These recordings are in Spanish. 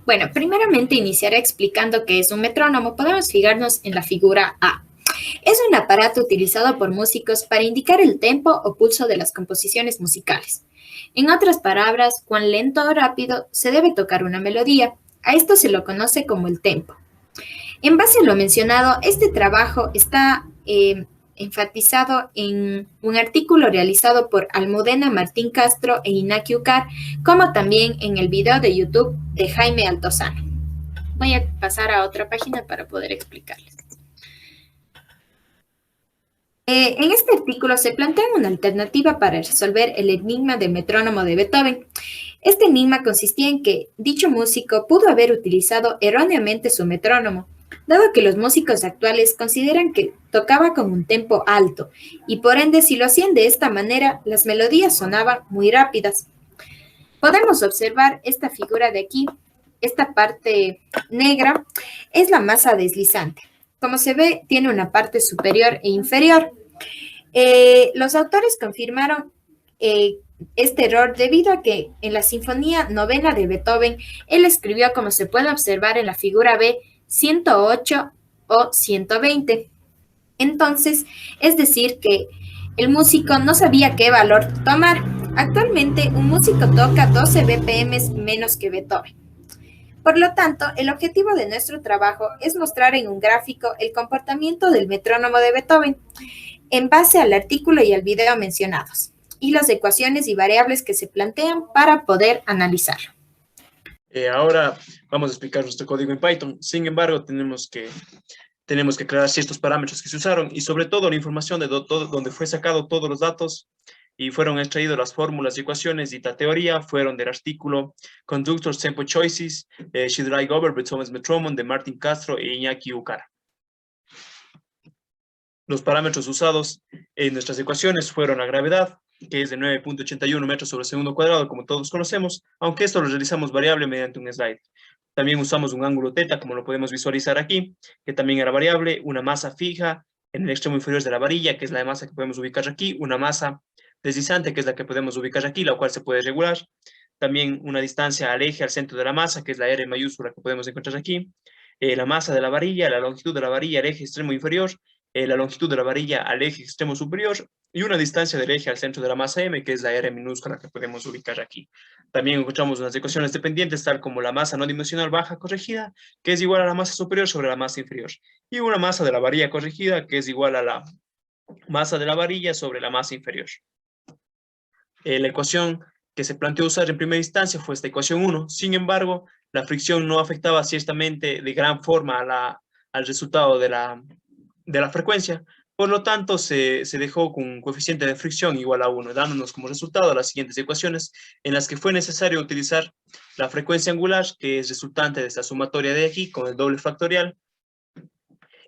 Bueno, primeramente iniciaré explicando qué es un metrónomo. Podemos fijarnos en la figura A. Es un aparato utilizado por músicos para indicar el tempo o pulso de las composiciones musicales. En otras palabras, cuán lento o rápido se debe tocar una melodía. A esto se lo conoce como el tempo. En base a lo mencionado, este trabajo está enfatizado en un artículo realizado por Almudena Martín Castro e Inaki Ucar, como también en el video de YouTube de Jaime Altozano. Voy a pasar a otra página para poder explicarles. En este artículo se plantea una alternativa para resolver el enigma del metrónomo de Beethoven. Este enigma consistía en que dicho músico pudo haber utilizado erróneamente su metrónomo, dado que los músicos actuales consideran que tocaba con un tempo alto, y por ende si lo hacían de esta manera, las melodías sonaban muy rápidas. Podemos observar esta figura de aquí, esta parte negra es la masa deslizante. Como se ve, tiene una parte superior e inferior. Los autores confirmaron este error debido a que en la Sinfonía Novena de Beethoven, él escribió, como se puede observar en la figura B, 108 o 120. Entonces, es decir, que el músico no sabía qué valor tomar. Actualmente, un músico toca 12 BPM menos que Beethoven. Por lo tanto, el objetivo de nuestro trabajo es mostrar en un gráfico el comportamiento del metrónomo de Beethoven en base al artículo y al video mencionados, y las ecuaciones y variables que se plantean para poder analizarlo. Ahora vamos a explicar nuestro código en Python. Sin embargo, tenemos que aclarar ciertos parámetros que se usaron y sobre todo la información de donde fue sacado todos los datos y fueron extraídas las fórmulas y ecuaciones y la teoría fueron del artículo Conductors Tempo Choices, Should I Go Over Beethoven's Metronome de Martín Castro e Iñaki Ucar. Los parámetros usados en nuestras ecuaciones fueron la gravedad, que es de 9.81 metros sobre segundo cuadrado, como todos conocemos, aunque esto lo realizamos variable mediante un slide. También usamos un ángulo θ, como lo podemos visualizar aquí, que también era variable, una masa fija en el extremo inferior de la varilla, que es la masa que podemos ubicar aquí, una masa deslizante, que es la que podemos ubicar aquí, la cual se puede regular. También una distancia al eje, al centro de la masa, que es la R mayúscula que podemos encontrar aquí. La masa de la varilla, la longitud de la varilla al eje extremo inferior, la longitud de la varilla al eje extremo superior y una distancia del eje al centro de la masa m, que es la R minúscula que podemos ubicar aquí. También encontramos unas ecuaciones dependientes, tal como la masa no dimensional baja corregida, que es igual a la masa superior sobre la masa inferior, y una masa de la varilla corregida, que es igual a la masa de la varilla sobre la masa inferior. La ecuación que se planteó usar en primera instancia fue esta ecuación 1. Sin embargo, la fricción no afectaba ciertamente de gran forma al resultado de la frecuencia. Por lo tanto, se dejó con un coeficiente de fricción igual a 1, dándonos como resultado las siguientes ecuaciones, en las que fue necesario utilizar la frecuencia angular, que es resultante de esta sumatoria de aquí, con el doble factorial,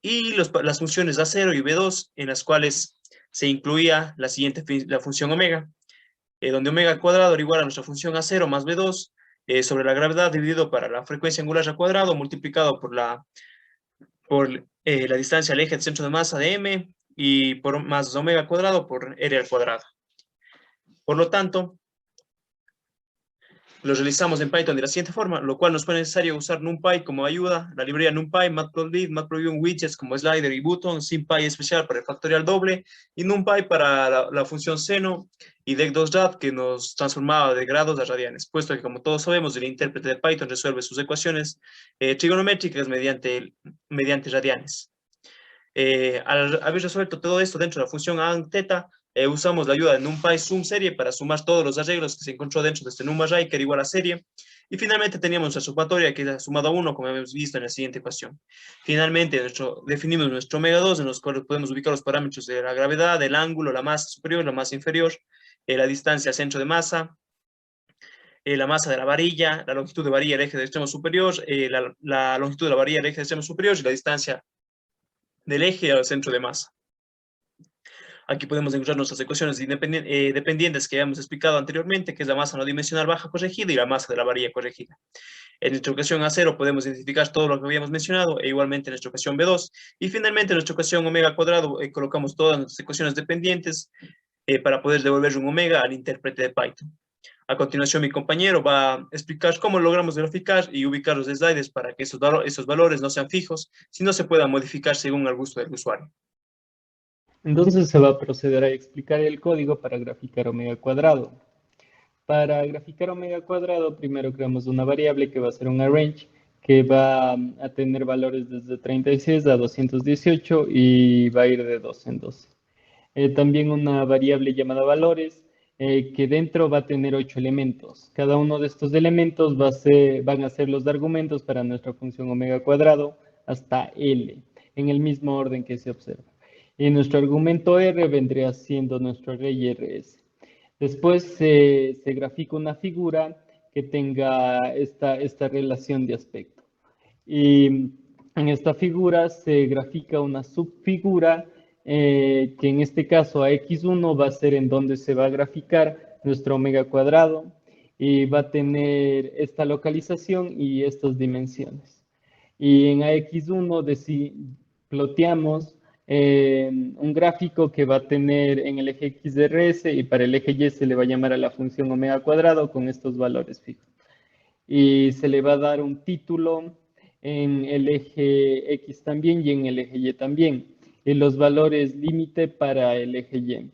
y las funciones A0 y B2, en las cuales se incluía la función omega, donde omega al cuadrado era igual a nuestra función A0 más B2 sobre la gravedad dividido para la frecuencia angular al cuadrado multiplicado por la distancia al eje del centro de masa de m y por más omega al cuadrado por r al cuadrado. Por lo tanto, lo realizamos en Python de la siguiente forma, lo cual nos fue necesario usar NumPy como ayuda, la librería NumPy, Matplotlib, Matplotlib widgets como slider y button, SymPy especial para el factorial doble, y NumPy para la función seno, y dec2rad que nos transformaba de grados a radianes, puesto que como todos sabemos el intérprete de Python resuelve sus ecuaciones trigonométricas mediante radianes. Al haber resuelto todo esto dentro de la función ANTeta, usamos la ayuda de NumPy Sum serie para sumar todos los arreglos que se encontró dentro de este NumArray, que era igual a serie. Y finalmente teníamos nuestra sumatoria, que es sumado a 1, como hemos visto en la siguiente ecuación. Finalmente, definimos nuestro omega 2, en los cuales podemos ubicar los parámetros de la gravedad, el ángulo, la masa superior, la masa inferior, la distancia al centro de masa, la masa de la varilla, la longitud de varilla del eje del extremo superior, la longitud de la varilla del eje del extremo superior y la distancia del eje al centro de masa. Aquí podemos encontrar nuestras ecuaciones dependientes que habíamos explicado anteriormente, que es la masa no dimensional baja corregida y la masa de la varilla corregida. En nuestra ecuación A0 podemos identificar todo lo que habíamos mencionado, e igualmente en nuestra ecuación B2. Y finalmente en nuestra ecuación omega al cuadrado colocamos todas nuestras ecuaciones dependientes para poder devolver un omega al intérprete de Python. A continuación, mi compañero va a explicar cómo logramos graficar y ubicar los sliders para que esos valores no sean fijos, sino se puedan modificar según el gusto del usuario. Entonces se va a proceder a explicar el código para graficar omega cuadrado. Para graficar omega cuadrado, primero creamos una variable que va a ser un arrange, que va a tener valores desde 36 a 218 y va a ir de 2 en 12. También una variable llamada valores, que dentro va a tener 8 elementos. Cada uno de estos elementos van a ser los argumentos para nuestra función omega cuadrado hasta L, en el mismo orden que se observa. Y nuestro argumento R vendría siendo nuestro array RS. Después se grafica una figura que tenga esta relación de aspecto. Y en esta figura se grafica una subfigura que en este caso a X1 va a ser en donde se va a graficar nuestro omega cuadrado y va a tener esta localización y estas dimensiones. Y en AX1 ploteamos un gráfico que va a tener en el eje XRS y para el eje Y se le va a llamar a la función omega cuadrado con estos valores fijos. Y se le va a dar un título en el eje X también y en el eje Y también. Y los valores límite para el eje Y.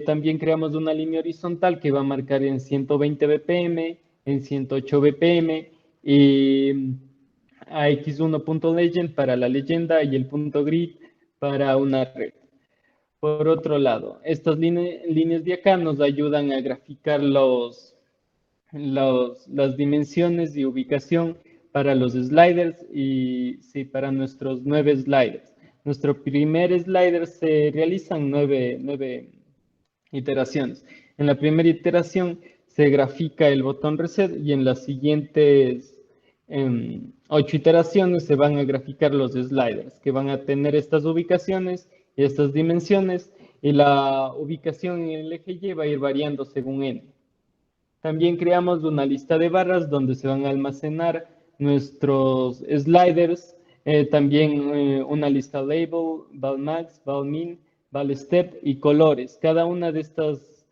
También creamos una línea horizontal que va a marcar en 120 BPM, en 108 BPM y a x1.legend para la leyenda y el punto grid para una red. Por otro lado, estas líneas de acá nos ayudan a graficar las dimensiones y ubicación para los sliders y sí, para nuestros 9 sliders. Nuestro primer slider se realizan 9 iteraciones. En la primera iteración se grafica el botón reset y en las siguientes 8 iteraciones se van a graficar los sliders que van a tener estas ubicaciones y estas dimensiones y la ubicación en el eje Y va a ir variando según n. También creamos una lista de barras donde se van a almacenar nuestros sliders, también una lista label, valmax, valmin, valstep y colores. Cada una de estas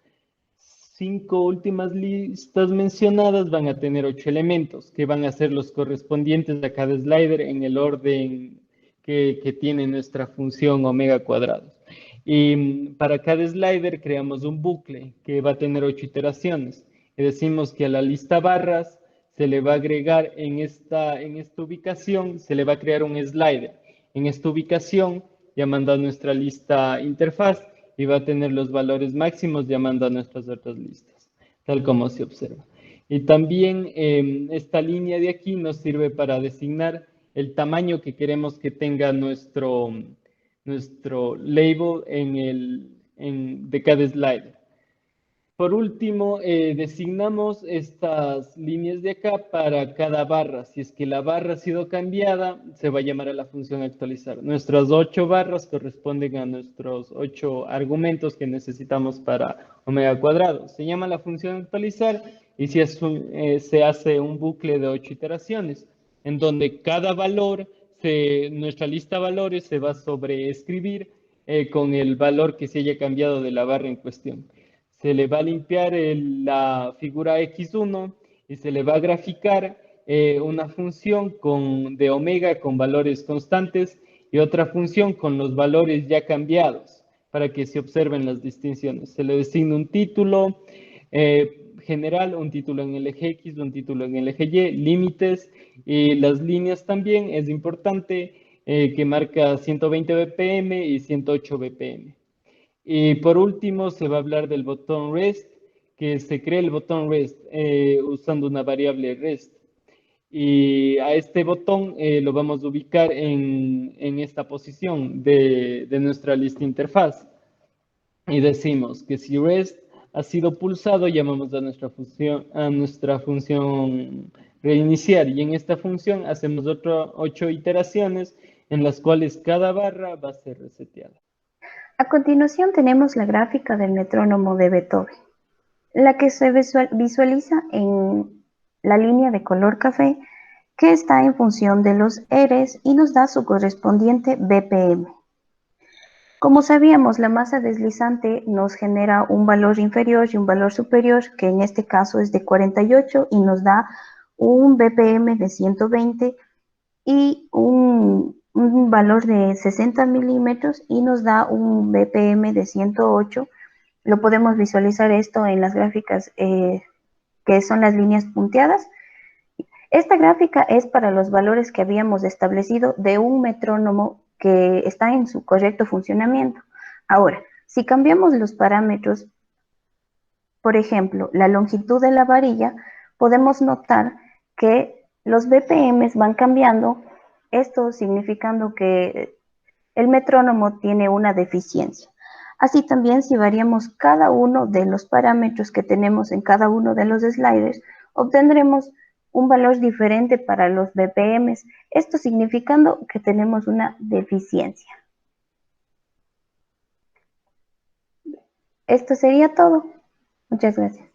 5 últimas listas mencionadas van a tener 8 elementos que van a ser los correspondientes a cada slider en el orden que tiene nuestra función omega cuadrado. Y para cada slider creamos un bucle que va a tener 8 iteraciones. Y decimos que a la lista barras se le va a agregar en esta ubicación, se le va a crear un slider. En esta ubicación, llamando a nuestra lista interfaz, y va a tener los valores máximos llamando a nuestras otras listas, tal como se observa. Y también esta línea de aquí nos sirve para designar el tamaño que queremos que tenga nuestro label de cada slider. Por último, designamos estas líneas de acá para cada barra. Si es que la barra ha sido cambiada, se va a llamar a la función actualizar. Nuestras 8 barras corresponden a nuestros 8 argumentos que necesitamos para omega cuadrado. Se llama la función actualizar y se hace un bucle de 8 iteraciones, en donde cada valor, nuestra lista de valores se va a sobreescribir con el valor que se haya cambiado de la barra en cuestión. Se le va a limpiar la figura X1 y se le va a graficar una función de omega con valores constantes y otra función con los valores ya cambiados para que se observen las distinciones. Se le designa un título general, un título en el eje X, un título en el eje Y, límites y las líneas también. Es importante que marca 120 BPM y 108 BPM. Y por último, se va a hablar del botón REST, que se crea el botón REST usando una variable REST. Y a este botón lo vamos a ubicar en esta posición de nuestra lista interfaz. Y decimos que si REST ha sido pulsado, llamamos a nuestra función reiniciar. Y en esta función hacemos otras 8 iteraciones en las cuales cada barra va a ser reseteada. A continuación tenemos la gráfica del metrónomo de Beethoven, la que se visualiza en la línea de color café que está en función de los Rs y nos da su correspondiente BPM. Como sabíamos, la masa deslizante nos genera un valor inferior y un valor superior, que en este caso es de 48 y nos da un BPM de 120 y un valor de 60 milímetros y nos da un BPM de 108. Lo podemos visualizar esto en las gráficas que son las líneas punteadas. Esta gráfica es para los valores que habíamos establecido de un metrónomo que está en su correcto funcionamiento. Ahora, si cambiamos los parámetros, por ejemplo, la longitud de la varilla, podemos notar que los BPMs van cambiando, esto significando que el metrónomo tiene una deficiencia. Así también, si variamos cada uno de los parámetros que tenemos en cada uno de los sliders, obtendremos un valor diferente para los BPMs, esto significando que tenemos una deficiencia. Esto sería todo. Muchas gracias.